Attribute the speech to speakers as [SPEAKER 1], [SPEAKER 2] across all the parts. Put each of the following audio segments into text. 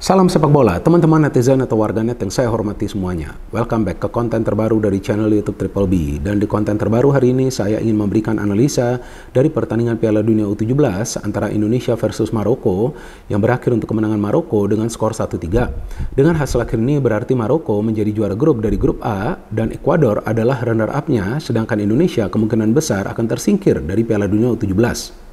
[SPEAKER 1] Salam sepak bola, teman-teman netizen atau warganet yang saya hormati semuanya. Welcome back ke konten terbaru dari channel YouTube Triple B. Dan di konten terbaru hari ini saya ingin memberikan analisa dari pertandingan Piala Dunia U17 antara Indonesia versus Maroko yang berakhir untuk kemenangan Maroko dengan skor 1-3. Dengan hasil akhir ini berarti Maroko menjadi juara grup dari grup A dan Ekuador adalah runner-up-nya, sedangkan Indonesia kemungkinan besar akan tersingkir dari Piala Dunia U17.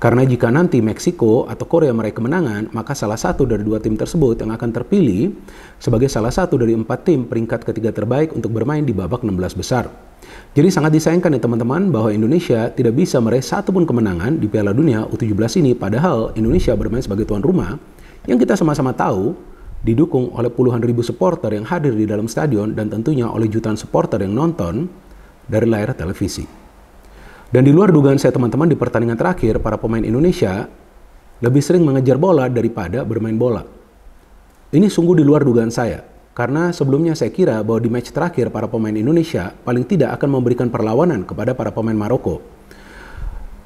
[SPEAKER 1] Karena jika nanti Meksiko atau Korea meraih kemenangan, maka salah satu dari dua tim tersebut yang akan terpilih sebagai salah satu dari 4 tim peringkat ketiga terbaik untuk bermain di babak 16 besar. Jadi sangat disayangkan ya teman-teman bahwa Indonesia tidak bisa meraih satupun kemenangan di Piala Dunia U17 ini, padahal Indonesia bermain sebagai tuan rumah yang kita sama-sama tahu didukung oleh puluhan ribu supporter yang hadir di dalam stadion dan tentunya oleh jutaan supporter yang nonton dari layar televisi. Dan di luar dugaan saya teman-teman, di pertandingan terakhir para pemain Indonesia lebih sering mengejar bola daripada bermain bola. Ini sungguh di luar dugaan saya, karena sebelumnya saya kira bahwa di match terakhir para pemain Indonesia paling tidak akan memberikan perlawanan kepada para pemain Maroko.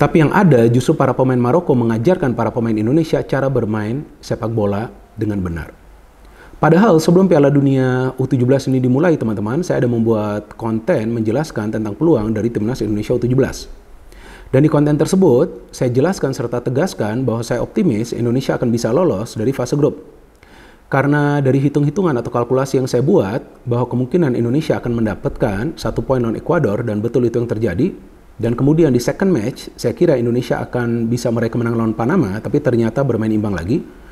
[SPEAKER 1] Tapi yang ada justru para pemain Maroko mengajarkan para pemain Indonesia cara bermain sepak bola dengan benar. Padahal sebelum Piala Dunia U17 ini dimulai teman-teman, saya ada membuat konten menjelaskan tentang peluang dari Timnas Indonesia U17. Dan di konten tersebut, saya jelaskan serta tegaskan bahwa saya optimis Indonesia akan bisa lolos dari fase grup. Karena dari hitung-hitungan atau kalkulasi yang saya buat, bahwa kemungkinan Indonesia akan mendapatkan 1 poin lawan Ekuador, dan betul itu yang terjadi. Dan kemudian di second match, saya kira Indonesia akan bisa meraih kemenangan lawan Panama, tapi ternyata bermain imbang lagi.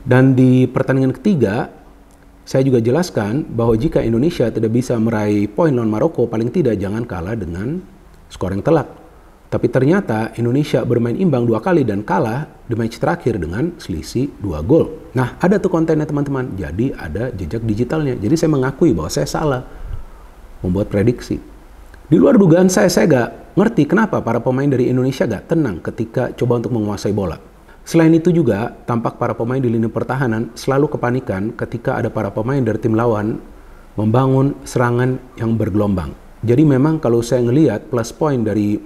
[SPEAKER 1] Dan di pertandingan ketiga, saya juga jelaskan bahwa jika Indonesia tidak bisa meraih poin lawan Maroko, paling tidak jangan kalah dengan skor yang telak. Tapi ternyata Indonesia bermain imbang 2 kali dan kalah di match terakhir dengan selisih 2 gol. Nah, ada tuh kontennya teman-teman. Jadi ada jejak digitalnya. Jadi saya mengakui bahwa saya salah membuat prediksi. Di luar dugaan saya gak ngerti kenapa para pemain dari Indonesia gak tenang ketika coba untuk menguasai bola. Selain itu juga, tampak para pemain di lini pertahanan selalu kepanikan ketika ada para pemain dari tim lawan membangun serangan yang bergelombang. Jadi memang kalau saya ngelihat plus poin dari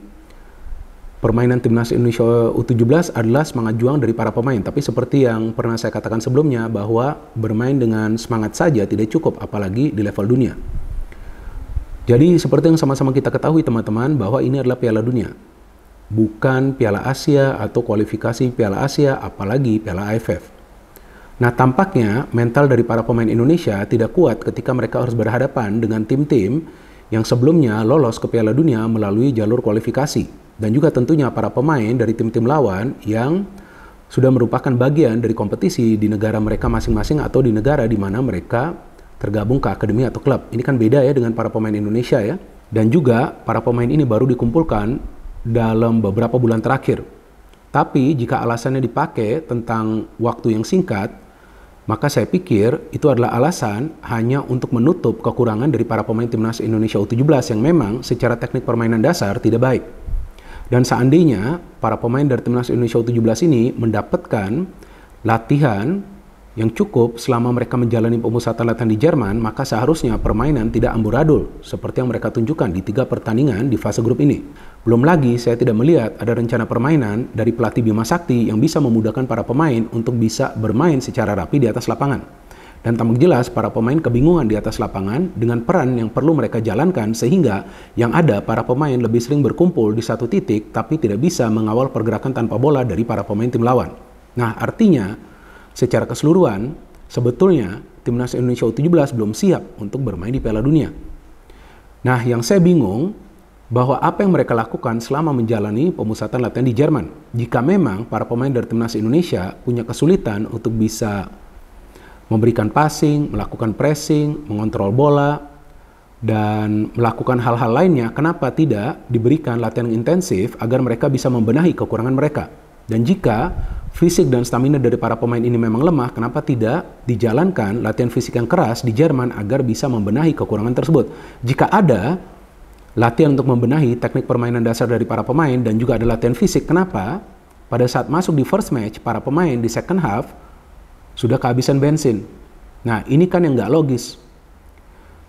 [SPEAKER 1] permainan Timnas Indonesia U17 adalah semangat juang dari para pemain. Tapi seperti yang pernah saya katakan sebelumnya, bahwa bermain dengan semangat saja tidak cukup, apalagi di level dunia. Jadi seperti yang sama-sama kita ketahui teman-teman, bahwa ini adalah Piala Dunia. Bukan Piala Asia atau kualifikasi Piala Asia, apalagi Piala AFF. Nah, tampaknya mental dari para pemain Indonesia tidak kuat ketika mereka harus berhadapan dengan tim-tim yang sebelumnya lolos ke Piala Dunia melalui jalur kualifikasi. Dan juga tentunya para pemain dari tim-tim lawan yang sudah merupakan bagian dari kompetisi di negara mereka masing-masing atau di negara di mana mereka tergabung ke akademi atau klub. Ini kan beda ya dengan para pemain Indonesia ya. Dan juga para pemain ini baru dikumpulkan dalam beberapa bulan terakhir. Tapi jika alasannya dipakai tentang waktu yang singkat, maka saya pikir itu adalah alasan hanya untuk menutup kekurangan dari para pemain Timnas Indonesia U17 yang memang secara teknik permainan dasar tidak baik. Dan seandainya para pemain dari Timnas Indonesia U17 ini mendapatkan latihan yang cukup selama mereka menjalani pemusatan latihan di Jerman, maka seharusnya permainan tidak amburadul seperti yang mereka tunjukkan di 3 pertandingan di fase grup ini. Belum lagi saya tidak melihat ada rencana permainan dari pelatih Bima Sakti yang bisa memudahkan para pemain untuk bisa bermain secara rapi di atas lapangan. Dan tampak jelas para pemain kebingungan di atas lapangan dengan peran yang perlu mereka jalankan, sehingga yang ada para pemain lebih sering berkumpul di satu titik tapi tidak bisa mengawal pergerakan tanpa bola dari para pemain tim lawan. Nah, artinya secara keseluruhan, sebetulnya Timnas Indonesia U17 belum siap untuk bermain di Piala Dunia. Nah, yang saya bingung, bahwa apa yang mereka lakukan selama menjalani pemusatan latihan di Jerman. Jika memang para pemain dari Timnas Indonesia punya kesulitan untuk bisa memberikan passing, melakukan pressing, mengontrol bola, dan melakukan hal-hal lainnya, kenapa tidak diberikan latihan yang intensif agar mereka bisa membenahi kekurangan mereka? Dan jika fisik dan stamina dari para pemain ini memang lemah, kenapa tidak dijalankan latihan fisik yang keras di Jerman agar bisa membenahi kekurangan tersebut? Jika ada latihan untuk membenahi teknik permainan dasar dari para pemain dan juga ada latihan fisik, kenapa pada saat masuk di first match para pemain di second half sudah kehabisan bensin? Nah, ini kan yang nggak logis.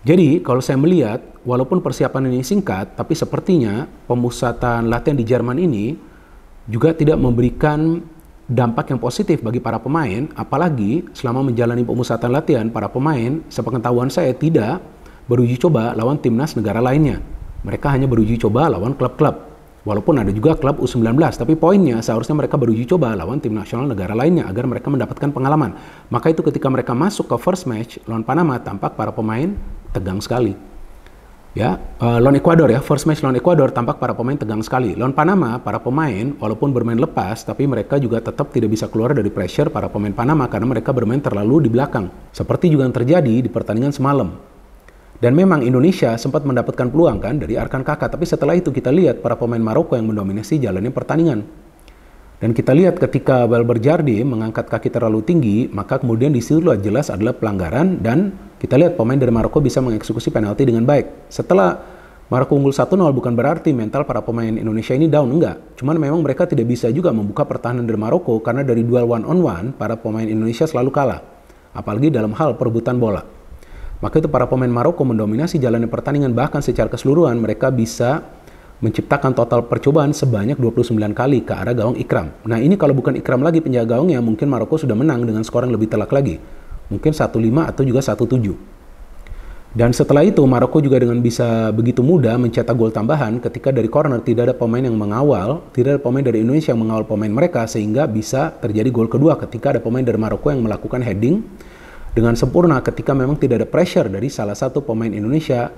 [SPEAKER 1] Jadi, kalau saya melihat, walaupun persiapan ini singkat, tapi sepertinya pemusatan latihan di Jerman ini juga tidak memberikan dampak yang positif bagi para pemain, apalagi selama menjalani pemusatan latihan, para pemain, sepengetahuan saya, tidak beruji coba lawan timnas negara lainnya. Mereka hanya beruji coba lawan klub-klub. Walaupun ada juga klub U19, tapi poinnya seharusnya mereka beruji coba lawan tim nasional negara lainnya agar mereka mendapatkan pengalaman. Maka itu ketika mereka masuk ke first match lawan Panama, tampak para pemain tegang sekali. Ya, lawan Ekuador ya, first match lawan Ekuador tampak para pemain tegang sekali. Lawan Panama, para pemain walaupun bermain lepas, tapi mereka juga tetap tidak bisa keluar dari pressure para pemain Panama karena mereka bermain terlalu di belakang. Seperti juga yang terjadi di pertandingan semalam. Dan memang Indonesia sempat mendapatkan peluang kan dari Arkan Kakak, tapi setelah itu kita lihat para pemain Maroko yang mendominasi jalannya pertandingan. Dan kita lihat ketika Valverde mengangkat kaki terlalu tinggi, maka kemudian di situ jelas adalah pelanggaran dan kita lihat pemain dari Maroko bisa mengeksekusi penalti dengan baik. Setelah Maroko unggul 1-0 bukan berarti mental para pemain Indonesia ini down, enggak. Cuman memang mereka tidak bisa juga membuka pertahanan dari Maroko karena dari duel one-on-one para pemain Indonesia selalu kalah. Apalagi dalam hal perebutan bola. Maka itu para pemain Maroko mendominasi jalannya pertandingan, bahkan secara keseluruhan mereka bisa menciptakan total percobaan sebanyak 29 kali ke arah gawang Ikram. Nah ini kalau bukan Ikram lagi penjaga gawangnya, mungkin Maroko sudah menang dengan skor yang lebih telak lagi. Mungkin 1-5 atau juga 1-7. Dan setelah itu Maroko juga dengan bisa begitu mudah mencetak gol tambahan ketika dari corner tidak ada pemain yang mengawal, tidak ada pemain dari Indonesia yang mengawal pemain mereka, sehingga bisa terjadi gol kedua ketika ada pemain dari Maroko yang melakukan heading dengan sempurna ketika memang tidak ada pressure dari salah satu pemain Indonesia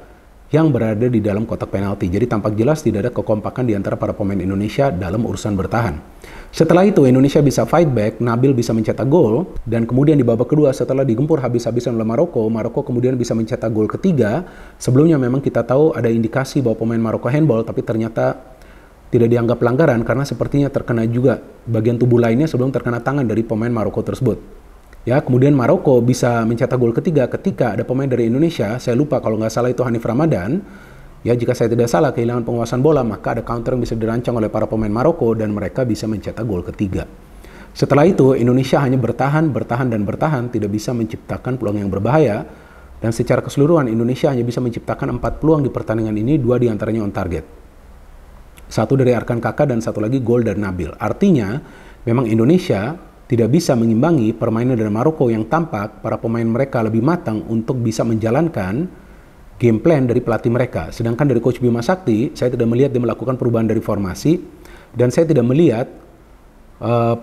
[SPEAKER 1] yang berada di dalam kotak penalti. Jadi tampak jelas tidak ada kekompakan di antara para pemain Indonesia dalam urusan bertahan. Setelah itu Indonesia bisa fight back, Nabil bisa mencetak gol, dan kemudian di babak kedua setelah digempur habis-habisan oleh Maroko, Maroko kemudian bisa mencetak gol ketiga. Sebelumnya memang kita tahu ada indikasi bahwa pemain Maroko handball, tapi ternyata tidak dianggap pelanggaran karena sepertinya terkena juga bagian tubuh lainnya sebelum terkena tangan dari pemain Maroko tersebut. Ya, kemudian Maroko bisa mencetak gol ketiga ketika ada pemain dari Indonesia, saya lupa kalau nggak salah itu Hanif Ramadan. Ya, jika saya tidak salah kehilangan penguasaan bola, maka ada counter yang bisa dirancang oleh para pemain Maroko dan mereka bisa mencetak gol ketiga. Setelah itu Indonesia hanya bertahan, tidak bisa menciptakan peluang yang berbahaya. Dan secara keseluruhan Indonesia hanya bisa menciptakan 4 peluang di pertandingan ini, 2 diantaranya on target. 1 dari Arkan Kakak dan 1 lagi gol dari Nabil. Artinya memang Indonesia tidak bisa mengimbangi permainan dari Maroko yang tampak para pemain mereka lebih matang untuk bisa menjalankan game plan dari pelatih mereka. Sedangkan dari Coach Bima Sakti, saya tidak melihat dia melakukan perubahan dari formasi dan saya tidak melihat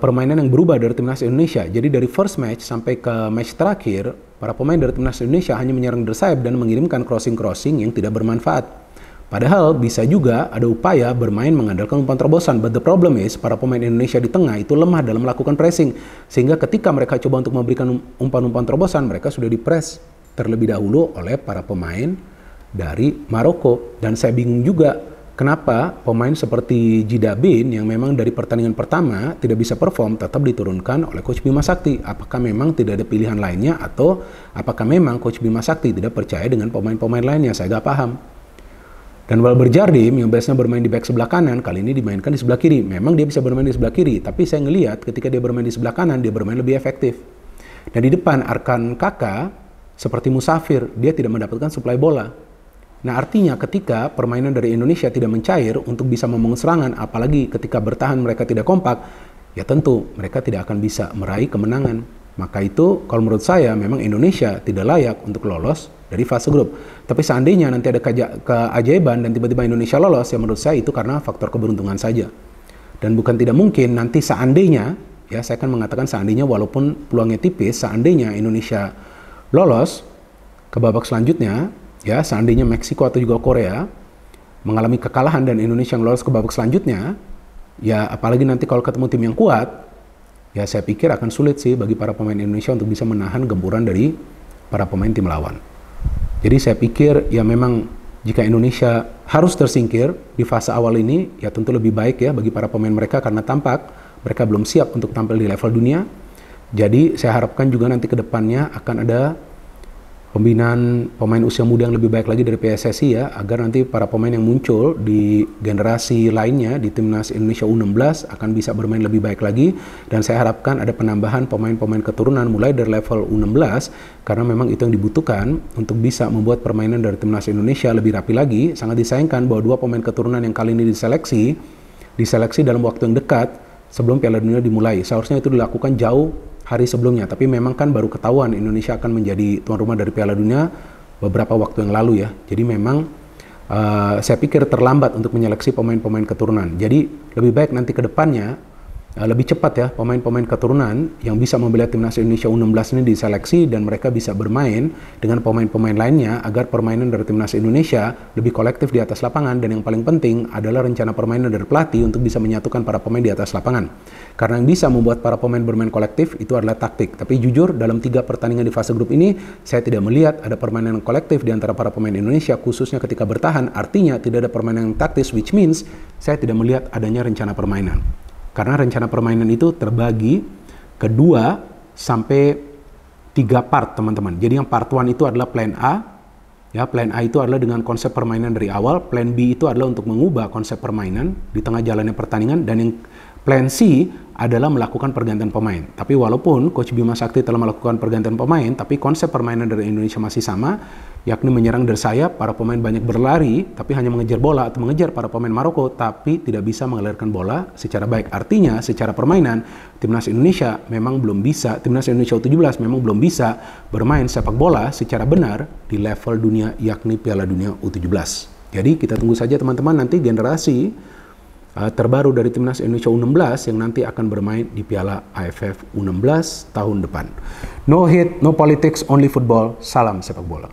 [SPEAKER 1] permainan yang berubah dari timnas Indonesia. Jadi dari first match sampai ke match terakhir, para pemain dari timnas Indonesia hanya menyerang dari sayap dan mengirimkan crossing-crossing yang tidak bermanfaat. Padahal bisa juga ada upaya bermain mengandalkan umpan terobosan. But the problem is, para pemain Indonesia di tengah itu lemah dalam melakukan pressing. Sehingga ketika mereka coba untuk memberikan umpan-umpan terobosan, mereka sudah dipress terlebih dahulu oleh para pemain dari Maroko. Dan saya bingung juga kenapa pemain seperti Jidabin yang memang dari pertandingan pertama tidak bisa perform tetap diturunkan oleh Coach Bima Sakti. Apakah memang tidak ada pilihan lainnya atau apakah memang Coach Bima Sakti tidak percaya dengan pemain-pemain lainnya? Saya nggak paham. Dan Valverde yang biasanya bermain di back sebelah kanan, kali ini dimainkan di sebelah kiri. Memang dia bisa bermain di sebelah kiri, tapi saya ngelihat ketika dia bermain di sebelah kanan, dia bermain lebih efektif. Dan di depan Arkan Kakak, seperti musafir, dia tidak mendapatkan suplai bola. Nah artinya ketika permainan dari Indonesia tidak mencair untuk bisa membangun serangan, apalagi ketika bertahan mereka tidak kompak, ya tentu mereka tidak akan bisa meraih kemenangan. Maka itu kalau menurut saya memang Indonesia tidak layak untuk lolos dari fase grup. Tapi seandainya nanti ada keajaiban dan tiba-tiba Indonesia lolos, ya menurut saya itu karena faktor keberuntungan saja. Dan bukan tidak mungkin nanti seandainya, ya saya akan mengatakan seandainya walaupun peluangnya tipis, seandainya Indonesia lolos ke babak selanjutnya, ya seandainya Meksiko atau juga Korea mengalami kekalahan dan Indonesia yang lolos ke babak selanjutnya, ya apalagi nanti kalau ketemu tim yang kuat, ya saya pikir akan sulit sih bagi para pemain Indonesia untuk bisa menahan gempuran dari para pemain tim lawan. Jadi saya pikir ya memang jika Indonesia harus tersingkir di fase awal ini, ya tentu lebih baik ya bagi para pemain mereka karena tampak mereka belum siap untuk tampil di level dunia. Jadi saya harapkan juga nanti ke depannya akan ada pembinaan pemain usia muda yang lebih baik lagi dari PSSI ya, agar nanti para pemain yang muncul di generasi lainnya di Timnas Indonesia U16 akan bisa bermain lebih baik lagi, dan saya harapkan ada penambahan pemain-pemain keturunan mulai dari level U16 karena memang itu yang dibutuhkan untuk bisa membuat permainan dari Timnas Indonesia lebih rapi lagi. Sangat disayangkan bahwa 2 pemain keturunan yang kali ini diseleksi dalam waktu yang dekat sebelum Piala Dunia dimulai. Seharusnya itu dilakukan jauh hari sebelumnya, tapi memang kan baru ketahuan Indonesia akan menjadi tuan rumah dari Piala Dunia beberapa waktu yang lalu ya. Jadi memang saya pikir terlambat untuk menyeleksi pemain-pemain keturunan. Jadi lebih baik nanti ke depannya lebih cepat ya pemain-pemain keturunan yang bisa membela Timnas Indonesia U16 ini diseleksi dan mereka bisa bermain dengan pemain-pemain lainnya agar permainan dari Timnas Indonesia lebih kolektif di atas lapangan, dan yang paling penting adalah rencana permainan dari pelatih untuk bisa menyatukan para pemain di atas lapangan. Karena yang bisa membuat para pemain bermain kolektif itu adalah taktik. Tapi jujur dalam 3 pertandingan di fase grup ini saya tidak melihat ada permainan kolektif di antara para pemain Indonesia, khususnya ketika bertahan. Artinya tidak ada permainan yang taktis, which means saya tidak melihat adanya rencana permainan. Karena rencana permainan itu terbagi ke 2 sampai 3 part, teman-teman. Jadi yang part 1 itu adalah plan A. Ya, plan A itu adalah dengan konsep permainan dari awal. Plan B itu adalah untuk mengubah konsep permainan di tengah jalannya pertandingan. Dan yang plan C adalah melakukan pergantian pemain. Tapi walaupun Coach Bima Sakti telah melakukan pergantian pemain, tapi konsep permainan dari Indonesia masih sama, yakni menyerang dari sayap, para pemain banyak berlari, tapi hanya mengejar bola atau mengejar para pemain Maroko, tapi tidak bisa mengalirkan bola secara baik. Artinya, secara permainan, Timnas Indonesia memang belum bisa, Timnas Indonesia U17 memang belum bisa bermain sepak bola secara benar di level dunia, yakni Piala Dunia U17. Jadi kita tunggu saja teman-teman nanti generasi terbaru dari Timnas Indonesia U16 yang nanti akan bermain di Piala AFF U16 tahun depan. No hate, no politics, only football. Salam sepak bola.